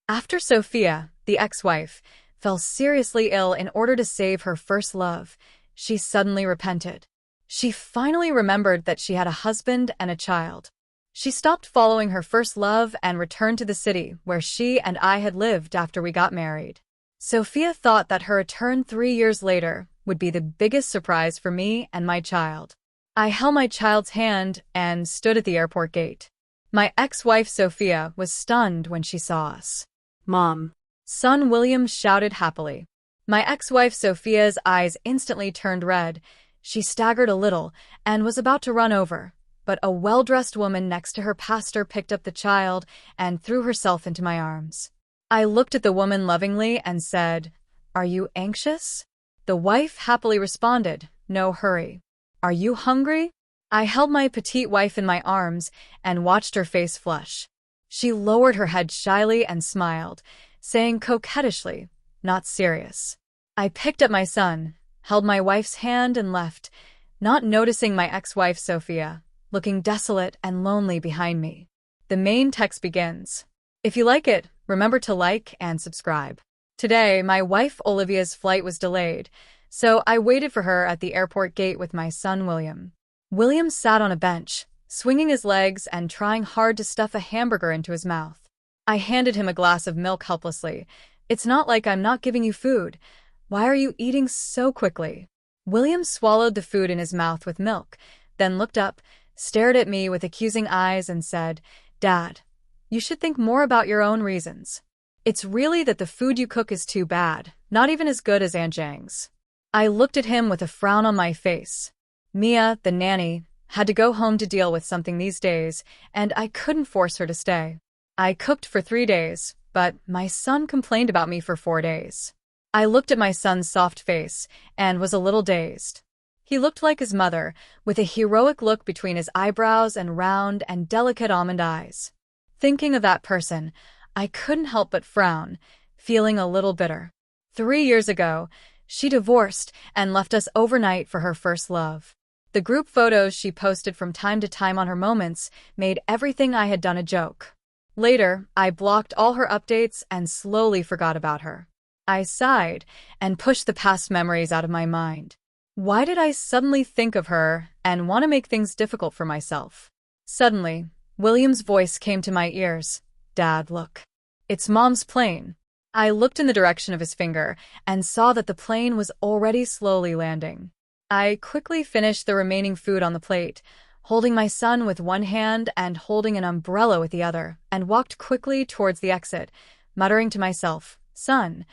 After Sophia, the ex-wife, fell seriously ill in order to save her first love, she suddenly repented. She finally remembered that she had a husband and a child. She stopped following her first love and returned to the city where she and I had lived after we got married. Sophia thought that her return 3 years later would be the biggest surprise for me and my child. I held my child's hand and stood at the airport gate. My ex-wife Sophia was stunned when she saw us. Mom. Son William shouted happily. My ex-wife Sophia's eyes instantly turned red. She staggered a little and was about to run over, but a well-dressed woman next to her pastor picked up the child and threw herself into my arms. I looked at the woman lovingly and said, "Are you anxious?" The wife happily responded, "No hurry." "Are you hungry?" I held my petite wife in my arms and watched her face flush. She lowered her head shyly and smiled, saying coquettishly, "Not serious." I picked up my son, held my wife's hand and left, not noticing my ex-wife Sophia, looking desolate and lonely behind me. The main text begins. If you like it, remember to like and subscribe. Today, my wife Olivia's flight was delayed, so I waited for her at the airport gate with my son William. William sat on a bench, swinging his legs and trying hard to stuff a hamburger into his mouth. I handed him a glass of milk helplessly. "It's not like I'm not giving you food. Why are you eating so quickly?" William swallowed the food in his mouth with milk, then looked up, stared at me with accusing eyes and said, "Dad, you should think more about your own reasons. It's really that the food you cook is too bad, not even as good as Aunt Jang's." I looked at him with a frown on my face. Mia, the nanny, had to go home to deal with something these days, and I couldn't force her to stay. I cooked for 3 days, but my son complained about me for 4 days. I looked at my son's soft face and was a little dazed. He looked like his mother, with a heroic look between his eyebrows and round and delicate almond eyes. Thinking of that person, I couldn't help but frown, feeling a little bitter. 3 years ago, she divorced and left us overnight for her first love. The group photos she posted from time to time on her moments made everything I had done a joke. Later, I blocked all her updates and slowly forgot about her. I sighed and pushed the past memories out of my mind. Why did I suddenly think of her and want to make things difficult for myself? Suddenly, William's voice came to my ears. "Dad, look. It's Mom's plane." I looked in the direction of his finger and saw that the plane was already slowly landing. I quickly finished the remaining food on the plate, holding my son with one hand and holding an umbrella with the other, and walked quickly towards the exit, muttering to myself, "Son,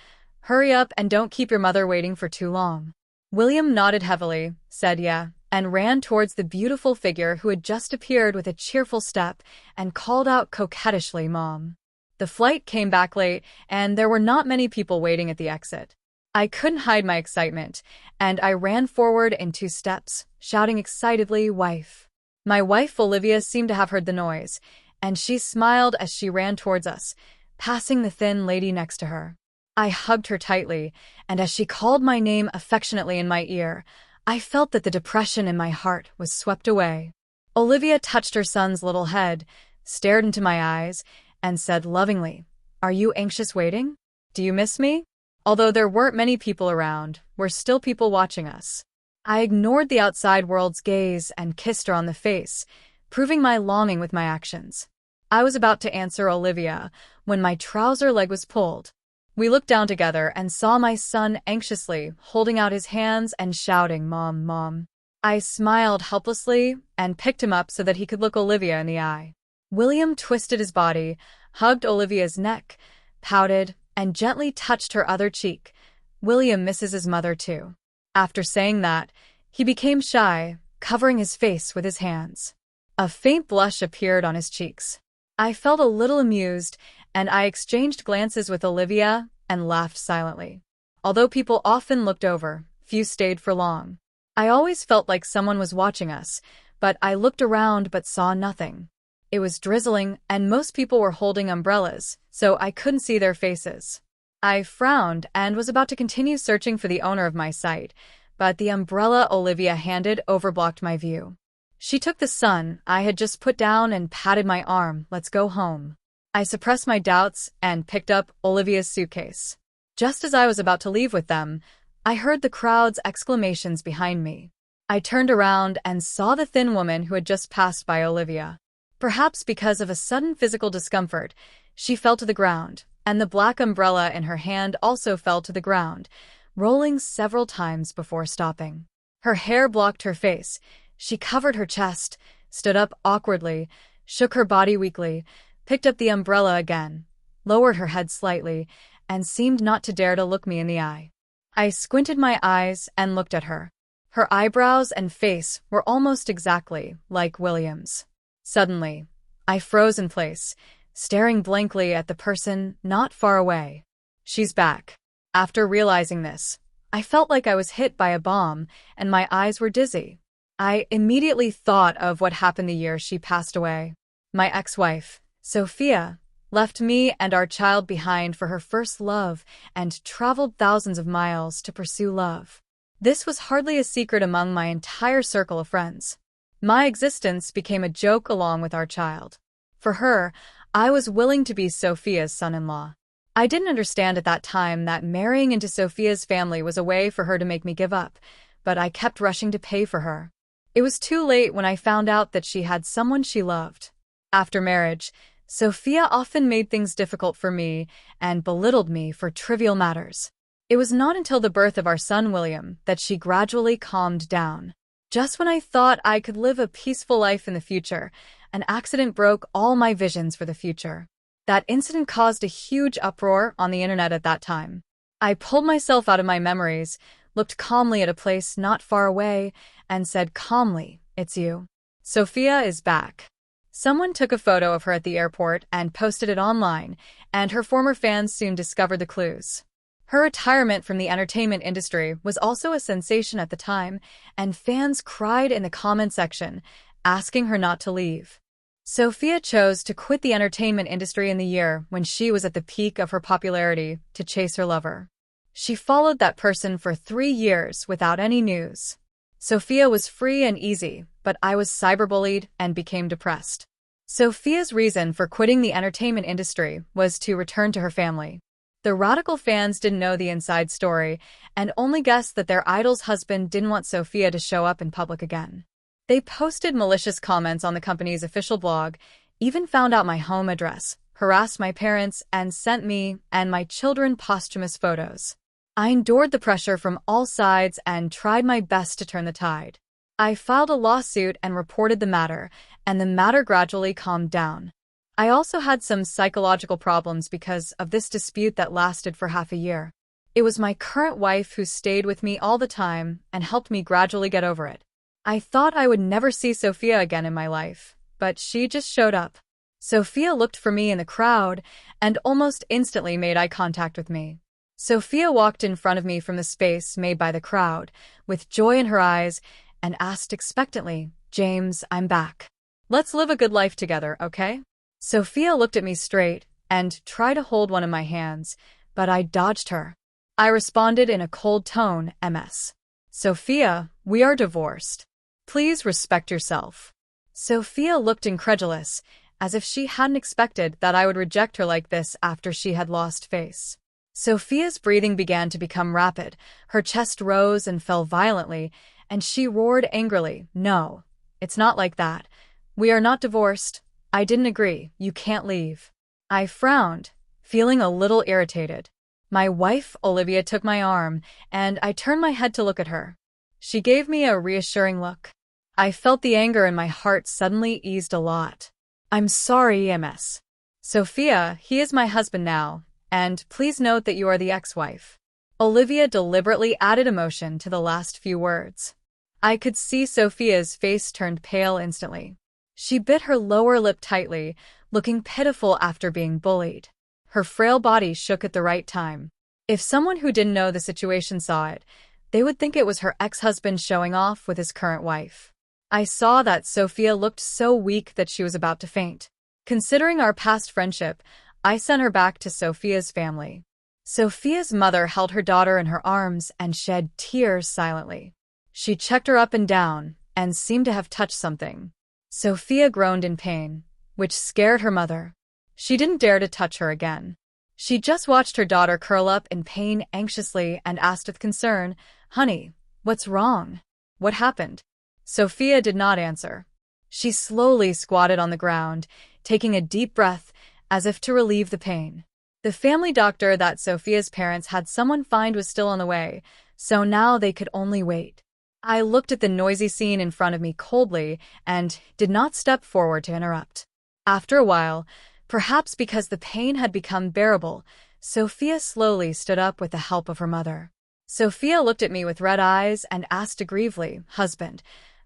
hurry up and don't keep your mother waiting for too long." William nodded heavily, said yeah, and ran towards the beautiful figure who had just appeared with a cheerful step and called out coquettishly, "Mom." The flight came back late, and there were not many people waiting at the exit. I couldn't hide my excitement, and I ran forward in 2 steps, shouting excitedly, "Wife." My wife Olivia seemed to have heard the noise, and she smiled as she ran towards us, passing the thin lady next to her. I hugged her tightly, and as she called my name affectionately in my ear, I felt that the depression in my heart was swept away. Olivia touched her son's little head, stared into my eyes, and said lovingly, "Are you anxious waiting? Do you miss me?" Although there weren't many people around, were still people watching us. I ignored the outside world's gaze and kissed her on the face, proving my longing with my actions. I was about to answer Olivia when my trouser leg was pulled. We looked down together and saw my son anxiously holding out his hands and shouting, "Mom, Mom." I smiled helplessly and picked him up so that he could look Olivia in the eye. William twisted his body, hugged Olivia's neck, pouted, and gently touched her other cheek. William misses his mother too. After saying that, he became shy, covering his face with his hands. A faint blush appeared on his cheeks. I felt a little amused, and I exchanged glances with Olivia and laughed silently. Although people often looked over, few stayed for long. I always felt like someone was watching us, but I looked around but saw nothing. It was drizzling, and most people were holding umbrellas, so I couldn't see their faces. I frowned and was about to continue searching for the owner of my sight, but the umbrella Olivia handed overblocked my view. She took the sun I had just put down and patted my arm. "Let's go home." I suppressed my doubts and picked up Olivia's suitcase. Just as I was about to leave with them, I heard the crowd's exclamations behind me. I turned around and saw the thin woman who had just passed by Olivia. Perhaps because of a sudden physical discomfort, she fell to the ground, and the black umbrella in her hand also fell to the ground, rolling several times before stopping. Her hair blocked her face. She covered her chest, stood up awkwardly, shook her body weakly, picked up the umbrella again, lowered her head slightly, and seemed not to dare to look me in the eye. I squinted my eyes and looked at her. Her eyebrows and face were almost exactly like William's. Suddenly, I froze in place, staring blankly at the person not far away. She's back. After realizing this, I felt like I was hit by a bomb, and my eyes were dizzy. I immediately thought of what happened the year she passed away. My ex-wife, Sophia, left me and our child behind for her first love and traveled thousands of miles to pursue love. This was hardly a secret among my entire circle of friends. My existence became a joke along with our child. For her, I was willing to be Sophia's son-in-law. I didn't understand at that time that marrying into Sophia's family was a way for her to make me give up, but I kept rushing to pay for her. It was too late when I found out that she had someone she loved. After marriage, Sophia often made things difficult for me and belittled me for trivial matters. It was not until the birth of our son William that she gradually calmed down. Just when I thought I could live a peaceful life in the future, an accident broke all my visions for the future. That incident caused a huge uproar on the internet at that time. I pulled myself out of my memories, looked calmly at a place not far away, and said calmly, "It's you. Sophia is back." Someone took a photo of her at the airport and posted it online, and her former fans soon discovered the clues. Her retirement from the entertainment industry was also a sensation at the time, and fans cried in the comment section, asking her not to leave. Sophia chose to quit the entertainment industry in the year when she was at the peak of her popularity to chase her lover. She followed that person for 3 years without any news. Sophia was free and easy, but I was cyberbullied and became depressed. Sophia's reason for quitting the entertainment industry was to return to her family. The radical fans didn't know the inside story and only guessed that their idol's husband didn't want Sophia to show up in public again. They posted malicious comments on the company's official blog, even found out my home address, harassed my parents, and sent me and my children posthumous photos. I endured the pressure from all sides and tried my best to turn the tide. I filed a lawsuit and reported the matter, and the matter gradually calmed down. I also had some psychological problems because of this dispute that lasted for half a year. It was my current wife who stayed with me all the time and helped me gradually get over it. I thought I would never see Sophia again in my life, but she just showed up. Sophia looked for me in the crowd and almost instantly made eye contact with me. Sophia walked in front of me from the space made by the crowd, with joy in her eyes, and asked expectantly, "James, I'm back. Let's live a good life together, okay?" Sophia looked at me straight and tried to hold one of my hands, but I dodged her. I responded in a cold tone, "MS. Sophia, we are divorced. Please respect yourself." Sophia looked incredulous, as if she hadn't expected that I would reject her like this after she had lost face. Sophia's breathing began to become rapid, her chest rose and fell violently, and she roared angrily, "No, it's not like that. We are not divorced. I didn't agree. You can't leave." I frowned, feeling a little irritated. My wife, Olivia, took my arm, and I turned my head to look at her. She gave me a reassuring look. I felt the anger in my heart suddenly eased a lot. "I'm sorry, MS. Sophia, he is my husband now, and please note that you are the ex-wife." Olivia deliberately added emotion to the last few words. I could see Sophia's face turned pale instantly. She bit her lower lip tightly, looking pitiful after being bullied. Her frail body shook at the right time. If someone who didn't know the situation saw it, they would think it was her ex-husband showing off with his current wife. I saw that Sophia looked so weak that she was about to faint. Considering our past friendship, I sent her back to Sophia's family. Sophia's mother held her daughter in her arms and shed tears silently. She checked her up and down and seemed to have touched something. Sophia groaned in pain, which scared her mother. She didn't dare to touch her again. She just watched her daughter curl up in pain anxiously and asked with concern, "Honey, what's wrong? What happened?" Sophia did not answer. She slowly squatted on the ground, taking a deep breath as if to relieve the pain. The family doctor that Sophia's parents had someone find was still on the way, so now they could only wait. I looked at the noisy scene in front of me coldly and did not step forward to interrupt. After a while, perhaps because the pain had become bearable, Sophia slowly stood up with the help of her mother. Sophia looked at me with red eyes and asked aggrievedly, "Husband,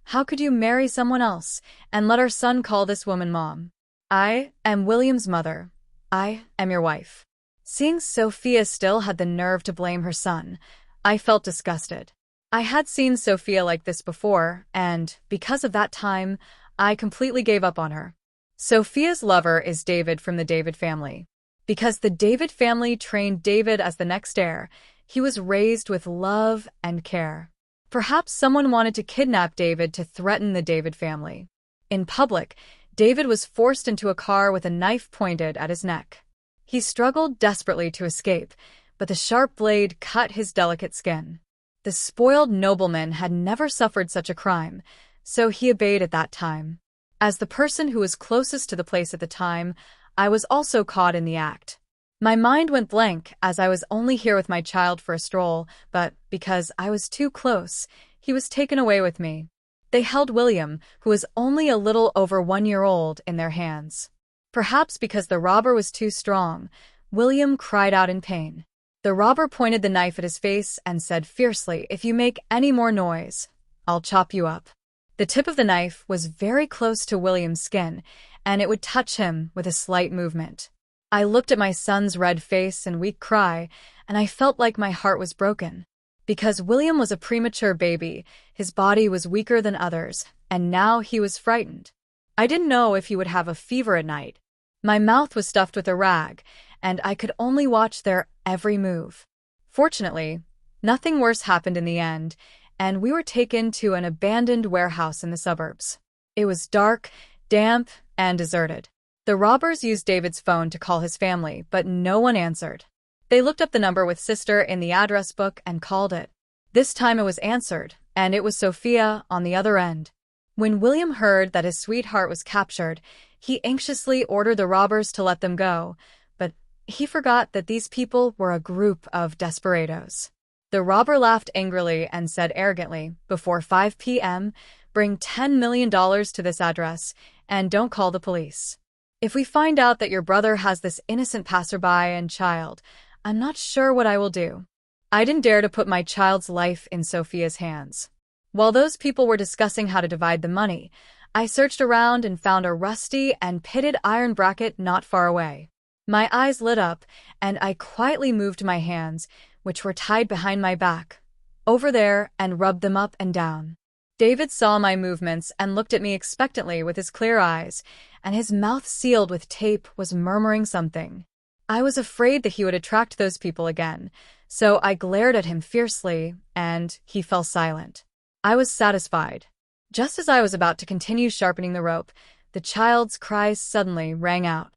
how could you marry someone else and let our son call this woman mom? I am William's mother. I am your wife." Seeing Sophia still had the nerve to blame her son, I felt disgusted. I had seen Sophia like this before, and because of that time, I completely gave up on her. Sophia's lover is David from the David family. Because the David family trained David as the next heir, he was raised with love and care. Perhaps someone wanted to kidnap David to threaten the David family. In public, David was forced into a car with a knife pointed at his neck. He struggled desperately to escape, but the sharp blade cut his delicate skin. The spoiled nobleman had never suffered such a crime, so he obeyed at that time. As the person who was closest to the place at the time, I was also caught in the act. My mind went blank as I was only here with my child for a stroll, but because I was too close, he was taken away with me. They held William, who was only a little over 1 year old, in their hands. Perhaps because the robber was too strong, William cried out in pain. The robber pointed the knife at his face and said fiercely, "If you make any more noise, I'll chop you up." The tip of the knife was very close to William's skin, and it would touch him with a slight movement. I looked at my son's red face and weak cry, and I felt like my heart was broken. Because William was a premature baby, his body was weaker than others, and now he was frightened. I didn't know if he would have a fever at night. My mouth was stuffed with a rag, and I could only watch their every move. Fortunately, nothing worse happened in the end, and we were taken to an abandoned warehouse in the suburbs. It was dark, damp, and deserted. The robbers used David's phone to call his family, but no one answered. They looked up the number with sister in the address book and called it. This time it was answered, and it was Sophia on the other end. When William heard that his sweetheart was captured, he anxiously ordered the robbers to let them go, but he forgot that these people were a group of desperados. The robber laughed angrily and said arrogantly, "Before 5 p.m., bring $10 million to this address, and don't call the police. If we find out that your brother has this innocent passerby and child, I'm not sure what I will do." I didn't dare to put my child's life in Sophia's hands. While those people were discussing how to divide the money, I searched around and found a rusty and pitted iron bracket not far away. My eyes lit up, and I quietly moved my hands, which were tied behind my back, over there and rubbed them up and down. David saw my movements and looked at me expectantly with his clear eyes, and his mouth sealed with tape was murmuring something. I was afraid that he would attract those people again, so I glared at him fiercely, and he fell silent. I was satisfied. Just as I was about to continue sharpening the rope, the child's cries suddenly rang out.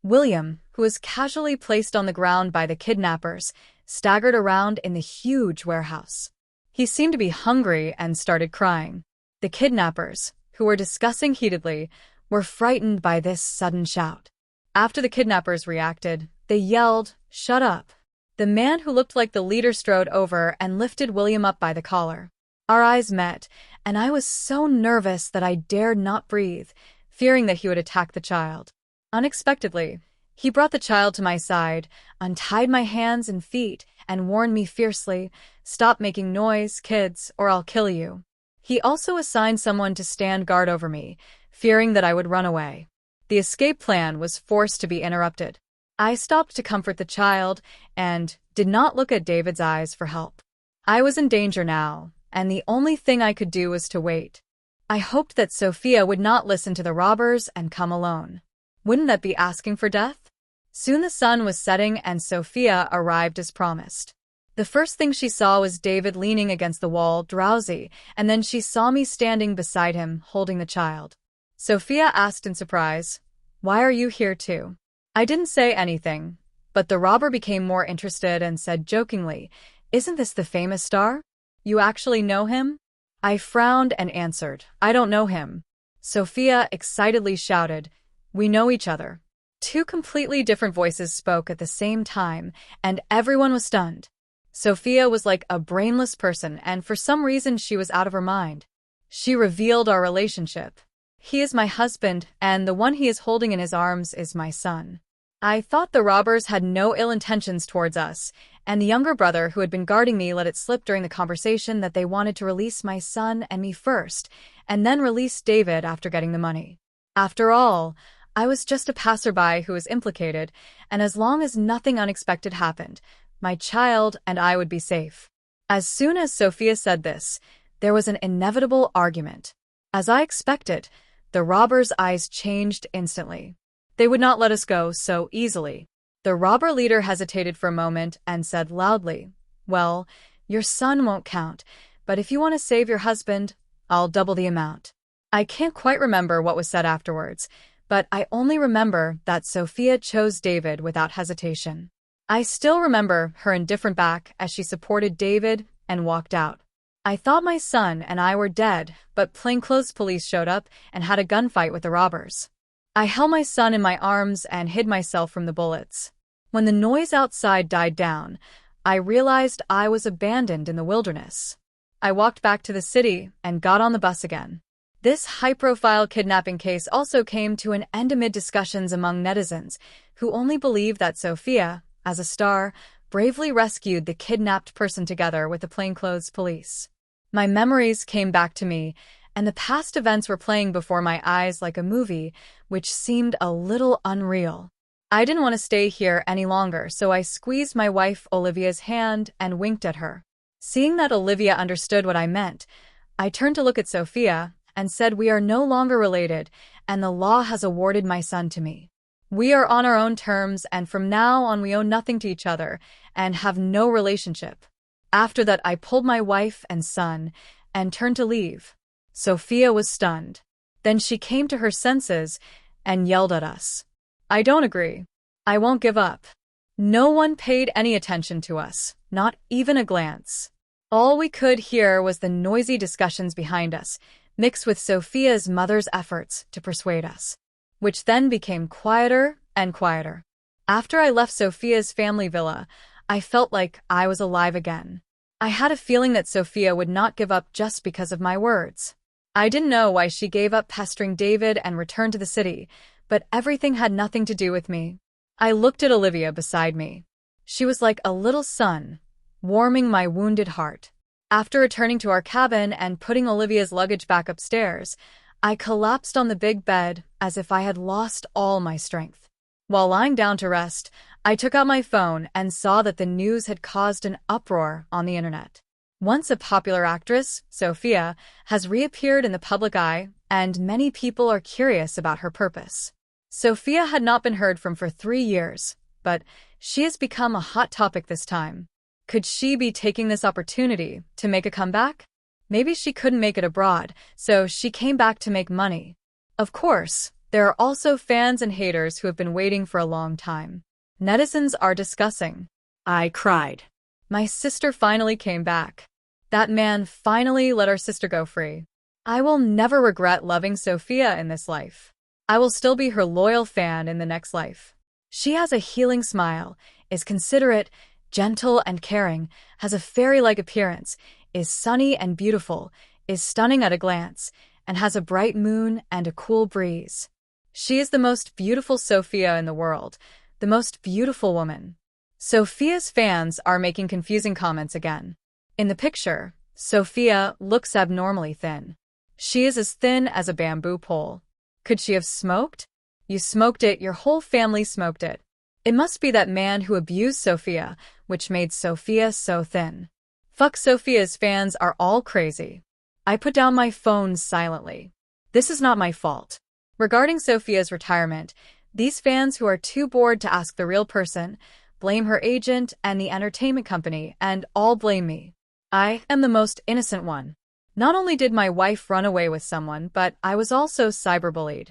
William, who was casually placed on the ground by the kidnappers, staggered around in the huge warehouse. He seemed to be hungry and started crying. The kidnappers, who were discussing heatedly, were frightened by this sudden shout. After the kidnappers reacted, they yelled, "Shut up." The man who looked like the leader strode over and lifted William up by the collar. Our eyes met, and I was so nervous that I dared not breathe, fearing that he would attack the child. Unexpectedly, he brought the child to my side, untied my hands and feet, and warned me fiercely, "Stop making noise, kids, or I'll kill you." He also assigned someone to stand guard over me, fearing that I would run away. The escape plan was forced to be interrupted. I stopped to comfort the child and did not look at David's eyes for help. I was in danger now, and the only thing I could do was to wait. I hoped that Sophia would not listen to the robbers and come alone. Wouldn't that be asking for death? Soon the sun was setting and Sophia arrived as promised. The first thing she saw was David leaning against the wall, drowsy, and then she saw me standing beside him, holding the child. Sophia asked in surprise, "Why are you here too?" I didn't say anything, but the robber became more interested and said jokingly, "Isn't this the famous star? You actually know him?" I frowned and answered, "I don't know him." Sophia excitedly shouted, "We know each other." Two completely different voices spoke at the same time, and everyone was stunned. Sophia was like a brainless person, and for some reason she was out of her mind. She revealed our relationship. "He is my husband, and the one he is holding in his arms is my son." I thought the robbers had no ill intentions towards us, and the younger brother who had been guarding me let it slip during the conversation that they wanted to release my son and me first, and then release David after getting the money. After all, I was just a passerby who was implicated, and as long as nothing unexpected happened, my child and I would be safe. As soon as Sophia said this, there was an inevitable argument. As I expected, the robbers' eyes changed instantly. They would not let us go so easily. The robber leader hesitated for a moment and said loudly, "Well, your son won't count, but if you want to save your husband, I'll double the amount." I can't quite remember what was said afterwards, but I only remember that Sophia chose David without hesitation. I still remember her indifferent back as she supported David and walked out. I thought my son and I were dead, but plainclothes police showed up and had a gunfight with the robbers. I held my son in my arms and hid myself from the bullets. When the noise outside died down, I realized I was abandoned in the wilderness. I walked back to the city and got on the bus again. This high-profile kidnapping case also came to an end amid discussions among netizens, who only believed that Sophia, as a star, bravely rescued the kidnapped person together with the plainclothes police. My memories came back to me, and the past events were playing before my eyes like a movie, which seemed a little unreal. I didn't want to stay here any longer, so I squeezed my wife Olivia's hand and winked at her. Seeing that Olivia understood what I meant, I turned to look at Sophia and said, "We are no longer related, and the law has awarded my son to me. We are on our own terms, and from now on we owe nothing to each other and have no relationship." After that, I pulled my wife and son and turned to leave. Sophia was stunned. Then she came to her senses and yelled at us. "I don't agree. I won't give up." No one paid any attention to us, not even a glance. All we could hear was the noisy discussions behind us, mixed with Sophia's mother's efforts to persuade us, which then became quieter and quieter. After I left Sophia's family villa, I felt like I was alive again. I had a feeling that Sophia would not give up just because of my words. I didn't know why she gave up pestering David and returned to the city, but everything had nothing to do with me. I looked at Olivia beside me. She was like a little sun, warming my wounded heart. After returning to our cabin and putting Olivia's luggage back upstairs, I collapsed on the big bed as if I had lost all my strength. While lying down to rest, I took out my phone and saw that the news had caused an uproar on the internet. Once a popular actress, Sophia, has reappeared in the public eye, and many people are curious about her purpose. Sophia had not been heard from for 3 years, but she has become a hot topic this time. Could she be taking this opportunity to make a comeback? Maybe she couldn't make it abroad, so she came back to make money. Of course, there are also fans and haters who have been waiting for a long time. Netizens are discussing. I cried. My sister finally came back. That man finally let our sister go free. I will never regret loving Sophia in this life. I will still be her loyal fan in the next life. She has a healing smile, is considerate, gentle and caring, has a fairy-like appearance, is sunny and beautiful, is stunning at a glance, and has a bright moon and a cool breeze. She is the most beautiful Sophia in the world, the most beautiful woman. Sophia's fans are making confusing comments again. In the picture, Sophia looks abnormally thin. She is as thin as a bamboo pole. Could she have smoked? You smoked it, your whole family smoked it. It must be that man who abused Sophia, which made Sophia so thin. Fuck, Sophia's fans are all crazy. I put down my phone silently. This is not my fault. Regarding Sophia's retirement, these fans who are too bored to ask the real person blame her agent and the entertainment company, and all blame me. I am the most innocent one. Not only did my wife run away with someone, but I was also cyberbullied.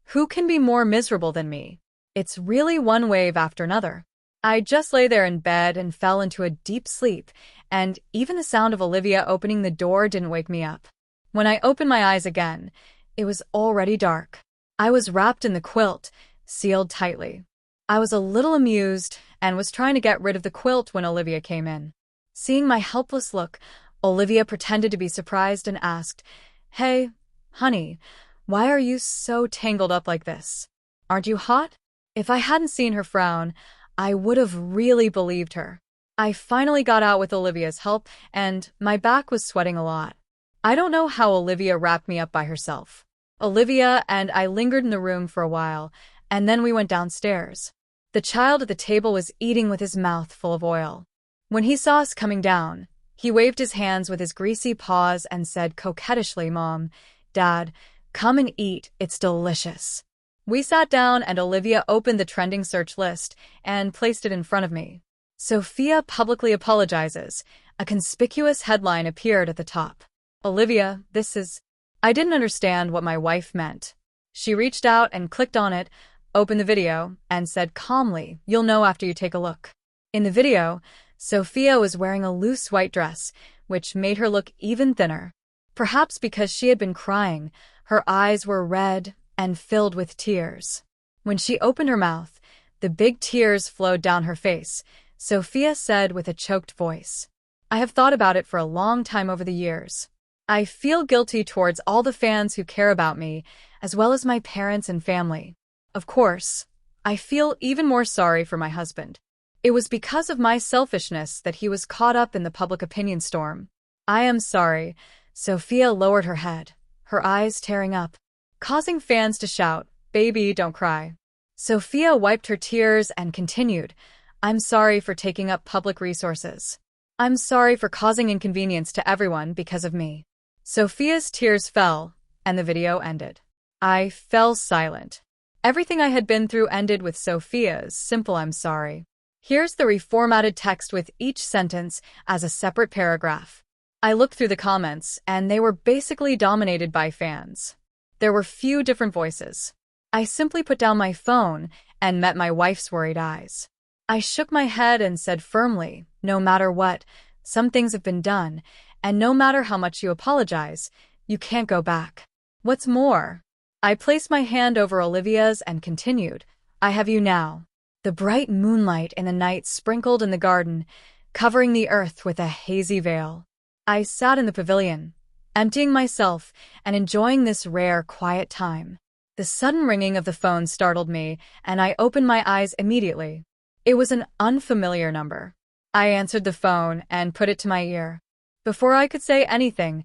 Who can be more miserable than me? It's really one wave after another. I just lay there in bed and fell into a deep sleep, and even the sound of Olivia opening the door didn't wake me up. When I opened my eyes again, it was already dark. I was wrapped in the quilt, sealed tightly. I was a little amused and was trying to get rid of the quilt when Olivia came in. Seeing my helpless look, Olivia pretended to be surprised and asked, "Hey, honey, why are you so tangled up like this? Aren't you hot?" If I hadn't seen her frown, I would have really believed her. I finally got out with Olivia's help, and my back was sweating a lot. I don't know how Olivia wrapped me up by herself. Olivia and I lingered in the room for a while, and then we went downstairs. The child at the table was eating with his mouth full of oil. When he saw us coming down, he waved his hands with his greasy paws and said coquettishly, "Mom, Dad, come and eat, it's delicious." We sat down and Olivia opened the trending search list and placed it in front of me. "Sophia publicly apologizes." A conspicuous headline appeared at the top. "Olivia, this is—" I didn't understand what my wife meant. She reached out and clicked on it, opened the video, and said calmly, "You'll know after you take a look." In the video, Sophia was wearing a loose white dress, which made her look even thinner. Perhaps because she had been crying, her eyes were red and filled with tears. When she opened her mouth, the big tears flowed down her face. Sophia said with a choked voice, "I have thought about it for a long time over the years. I feel guilty towards all the fans who care about me, as well as my parents and family. Of course, I feel even more sorry for my husband. It was because of my selfishness that he was caught up in the public opinion storm. I am sorry." Sophia lowered her head, her eyes tearing up, causing fans to shout, "Baby, don't cry." Sophia wiped her tears and continued, "I'm sorry for taking up public resources. I'm sorry for causing inconvenience to everyone because of me." Sophia's tears fell, and the video ended. I fell silent. Everything I had been through ended with Sophia's simple "I'm sorry." Here's the reformatted text with each sentence as a separate paragraph. I looked through the comments, and they were basically dominated by fans. There were few different voices. I simply put down my phone and met my wife's worried eyes. I shook my head and said firmly, "No matter what, some things have been done, and no matter how much you apologize, you can't go back. What's more," I placed my hand over Olivia's and continued, "I have you now." The bright moonlight in the night sprinkled in the garden, covering the earth with a hazy veil. I sat in the pavilion, emptying myself and enjoying this rare, quiet time. The sudden ringing of the phone startled me, and I opened my eyes immediately. It was an unfamiliar number. I answered the phone and put it to my ear. Before I could say anything,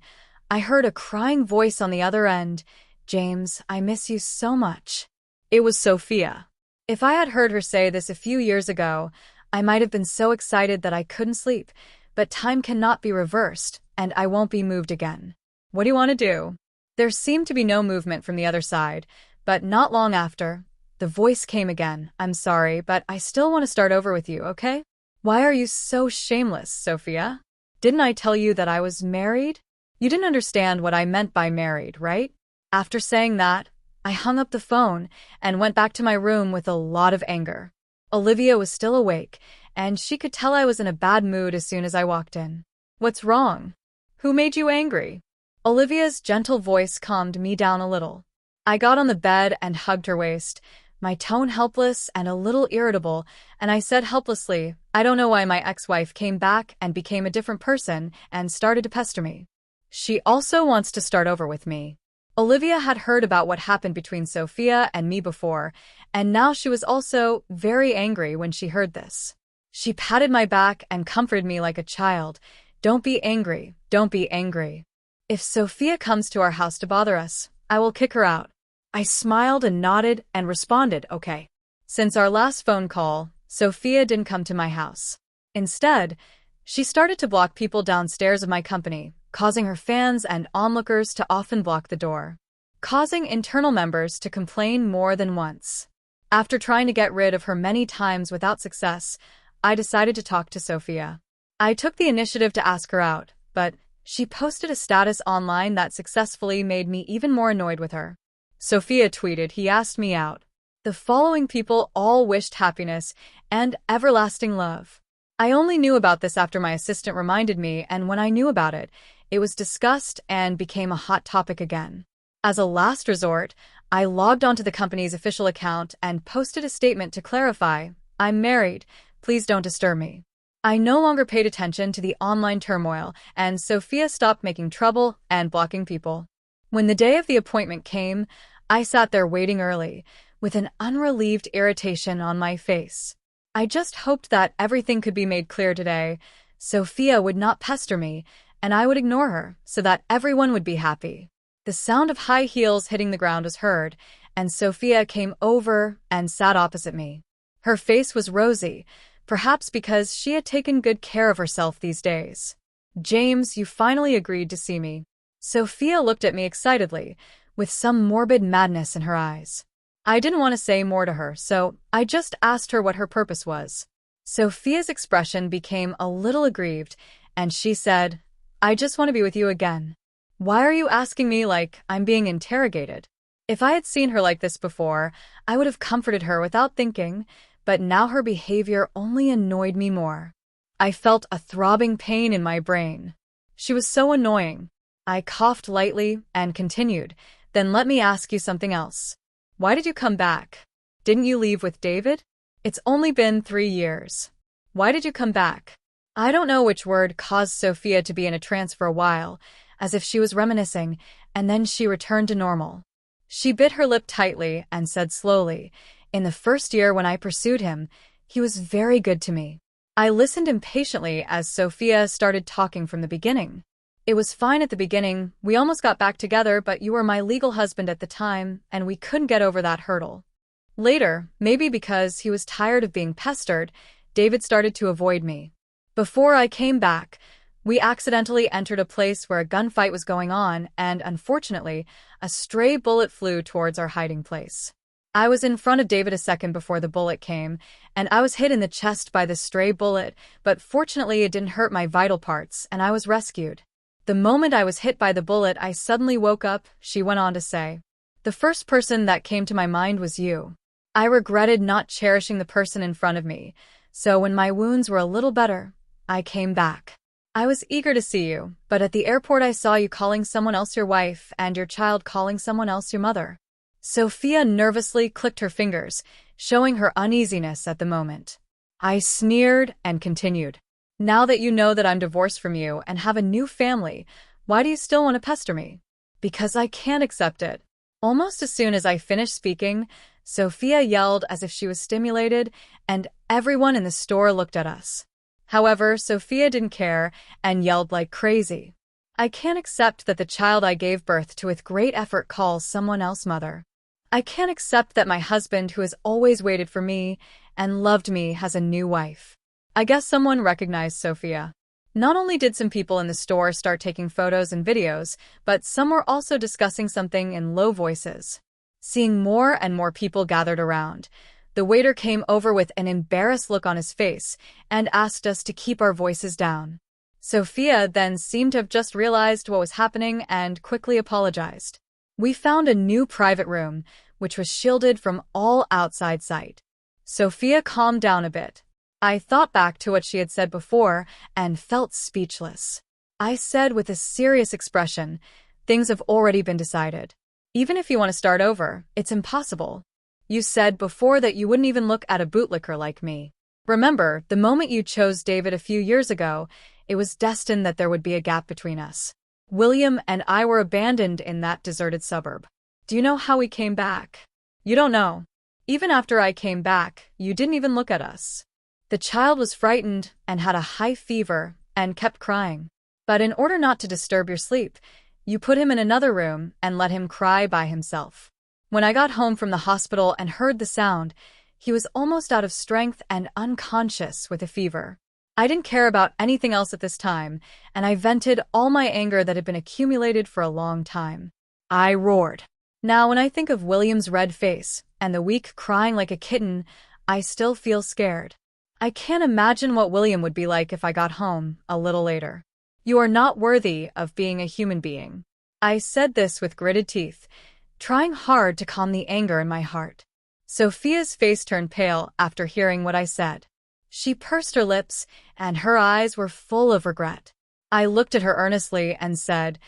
I heard a crying voice on the other end, "James, I miss you so much." It was Sophia. If I had heard her say this a few years ago, I might have been so excited that I couldn't sleep, but time cannot be reversed, and I won't be moved again. "What do you want to do?" There seemed to be no movement from the other side, but not long after, the voice came again, "I'm sorry, but I still want to start over with you, okay? Why are you so shameless, Sophia? Didn't I tell you that I was married? You didn't understand what I meant by married, right?" After saying that, I hung up the phone and went back to my room with a lot of anger. Olivia was still awake, and she could tell I was in a bad mood as soon as I walked in. "What's wrong? Who made you angry?" Olivia's gentle voice calmed me down a little. I got on the bed and hugged her waist, my tone helpless and a little irritable, and I said helplessly, "I don't know why my ex-wife came back and became a different person and started to pester me. She also wants to start over with me." Olivia had heard about what happened between Sophia and me before, and now she was also very angry when she heard this. She patted my back and comforted me like a child. "Don't be angry, don't be angry. If Sophia comes to our house to bother us, I will kick her out." I smiled and nodded and responded, "Okay." Since our last phone call, Sophia didn't come to my house. Instead, she started to block people downstairs of my company, causing her fans and onlookers to often block the door, causing internal members to complain more than once. After trying to get rid of her many times without success, I decided to talk to Sophia. I took the initiative to ask her out, but she posted a status online that successfully made me even more annoyed with her. Sophia tweeted, "He asked me out." The following people all wished happiness and everlasting love. I only knew about this after my assistant reminded me, and when I knew about it, it was discussed and became a hot topic again. As a last resort, I logged onto the company's official account and posted a statement to clarify, "I'm married, please don't disturb me." I no longer paid attention to the online turmoil, and Sophia stopped making trouble and blocking people. When the day of the appointment came, I sat there waiting early, with an unrelieved irritation on my face. I just hoped that everything could be made clear today. Sophia would not pester me, and I would ignore her, so that everyone would be happy. The sound of high heels hitting the ground was heard, and Sophia came over and sat opposite me. Her face was rosy, perhaps because she had taken good care of herself these days. "James, you finally agreed to see me." Sophia looked at me excitedly, with some morbid madness in her eyes. I didn't want to say more to her, so I just asked her what her purpose was. Sophia's expression became a little aggrieved, and she said, "I just want to be with you again." "Why are you asking me like I'm being interrogated?" If I had seen her like this before, I would have comforted her without thinking, but now her behavior only annoyed me more. I felt a throbbing pain in my brain. She was so annoying. I coughed lightly and continued, "Then let me ask you something else. Why did you come back? Didn't you leave with David? It's only been 3 years. Why did you come back?" I don't know which word caused Sophia to be in a trance for a while, as if she was reminiscing, and then she returned to normal. She bit her lip tightly and said slowly, "In the first year when I pursued him, he was very good to me." I listened impatiently as Sophia started talking from the beginning. "It was fine at the beginning, we almost got back together, but you were my legal husband at the time, and we couldn't get over that hurdle. Later, maybe because he was tired of being pestered, David started to avoid me. Before I came back, we accidentally entered a place where a gunfight was going on, and unfortunately, a stray bullet flew towards our hiding place. I was in front of David a second before the bullet came, and I was hit in the chest by the stray bullet, but fortunately it didn't hurt my vital parts, and I was rescued. The moment I was hit by the bullet, I suddenly woke up," she went on to say. "The first person that came to my mind was you. I regretted not cherishing the person in front of me, so when my wounds were a little better, I came back. I was eager to see you, but at the airport I saw you calling someone else your wife and your child calling someone else your mother." Sophia nervously clicked her fingers, showing her uneasiness at the moment. I sneered and continued, "Now that you know that I'm divorced from you and have a new family, why do you still want to pester me?" "Because I can't accept it." Almost as soon as I finished speaking, Sophia yelled as if she was stimulated, and everyone in the store looked at us. However, Sophia didn't care and yelled like crazy. "I can't accept that the child I gave birth to with great effort calls someone else mother. I can't accept that my husband, who has always waited for me and loved me, has a new wife." I guess someone recognized Sophia. Not only did some people in the store start taking photos and videos, but some were also discussing something in low voices. Seeing more and more people gathered around, the waiter came over with an embarrassed look on his face and asked us to keep our voices down. Sophia then seemed to have just realized what was happening and quickly apologized. We found a new private room, which was shielded from all outside sight. Sophia calmed down a bit. I thought back to what she had said before and felt speechless. I said with a serious expression, "Things have already been decided. Even if you want to start over, it's impossible. You said before that you wouldn't even look at a bootlicker like me. Remember, the moment you chose David a few years ago, it was destined that there would be a gap between us. William and I were abandoned in that deserted suburb. Do you know how we came back? You don't know. Even after I came back, you didn't even look at us. The child was frightened and had a high fever and kept crying. But in order not to disturb your sleep, you put him in another room and let him cry by himself. When I got home from the hospital and heard the sound, he was almost out of strength and unconscious with a fever. I didn't care about anything else at this time, and I vented all my anger that had been accumulated for a long time. I roared. Now, when I think of William's red face and the weak crying like a kitten, I still feel scared. I can't imagine what William would be like if I got home a little later. You are not worthy of being a human being. I said this with gritted teeth, trying hard to calm the anger in my heart. Sophia's face turned pale after hearing what I said. She pursed her lips, and her eyes were full of regret. I looked at her earnestly and said,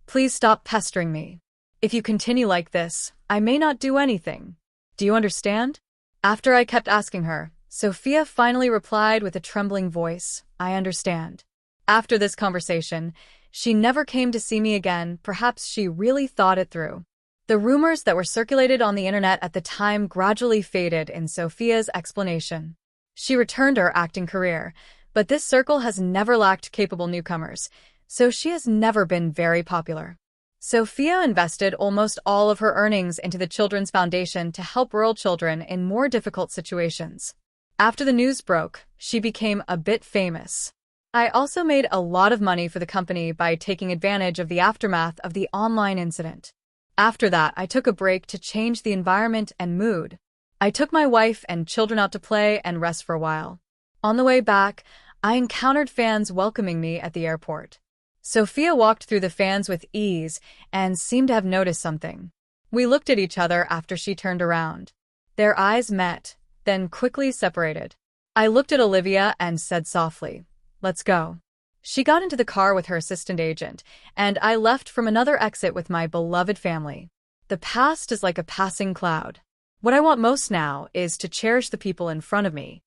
"Please stop pestering me. If you continue like this, I may not do anything. Do you understand?" After I kept asking her, Sophia finally replied with a trembling voice, "I understand." After this conversation, she never came to see me again. Perhaps she really thought it through. The rumors that were circulated on the internet at the time gradually faded in Sophia's explanation. She returned to her acting career, but this circle has never lacked capable newcomers, so she has never been very popular. Sophia invested almost all of her earnings into the Children's Foundation to help rural children in more difficult situations. After the news broke, she became a bit famous. I also made a lot of money for the company by taking advantage of the aftermath of the online incident. After that, I took a break to change the environment and mood. I took my wife and children out to play and rest for a while. On the way back, I encountered fans welcoming me at the airport. Sophia walked through the fans with ease and seemed to have noticed something. We looked at each other after she turned around. Their eyes met, then quickly separated. I looked at Olivia and said softly, "Let's go." She got into the car with her assistant agent, and I left from another exit with my beloved family. The past is like a passing cloud. What I want most now is to cherish the people in front of me,